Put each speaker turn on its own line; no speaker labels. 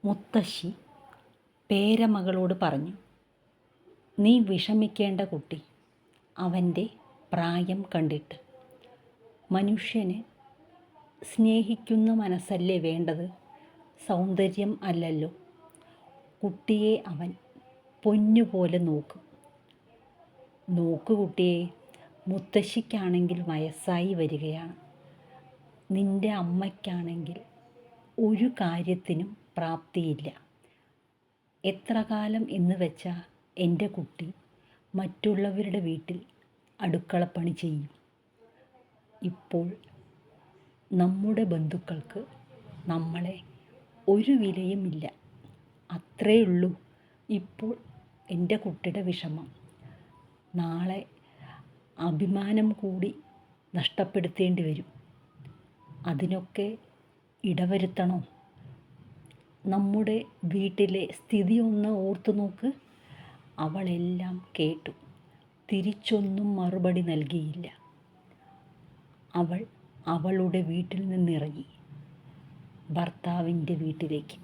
മുത്തശ്ശി പേരമകളോട് പറഞ്ഞു, നീ വിഷമിക്കേണ്ട കുട്ടി, അവൻ്റെ പ്രായം കണ്ടിട്ട്. മനുഷ്യന് സ്നേഹിക്കുന്ന മനസ്സല്ലേ വേണ്ടത്, സൗന്ദര്യം അല്ലല്ലോ. കുട്ടിയെ അവൻ പൊന്നുപോലെ നോക്കും. നോക്കു കുട്ടിയെ, മുത്തശ്ശിക്കാണെങ്കിൽ വയസ്സായി വരികയാണ്. നിൻ്റെ അമ്മയ്ക്കാണെങ്കിൽ ഒരു കാര്യത്തിനും പ്രാപ്തിയില്ല. എത്ര കാലം എന്ന് വെച്ചാൽ എൻ്റെ കുട്ടി മറ്റുള്ളവരുടെ വീട്ടിൽ അടുക്കളപ്പണി ചെയ്യും? ഇപ്പോൾ നമ്മുടെ ബന്ധുക്കൾക്ക് നമ്മളെ ഒരു വിലയുമില്ല. അത്രേ ഉള്ളൂ ഇപ്പോൾ എൻ്റെ കുട്ടിയുടെ വിഷമം. നാളെ അഭിമാനം കൂടി നഷ്ടപ്പെടുത്തേണ്ടി വരും. അതിനൊക്കെ ഇടവരുത്തണോ? നമ്മുടെ വീട്ടിലെ സ്ഥിതി ഒന്ന് ഓർത്തു നോക്ക്. അവളെല്ലാം കേട്ടു. തിരിച്ചൊന്നും മറുപടി നൽകിയില്ല. അവൾ അവളുടെ വീട്ടിൽ നിന്നിറങ്ങി ഭർത്താവിൻ്റെ വീട്ടിലേക്ക്.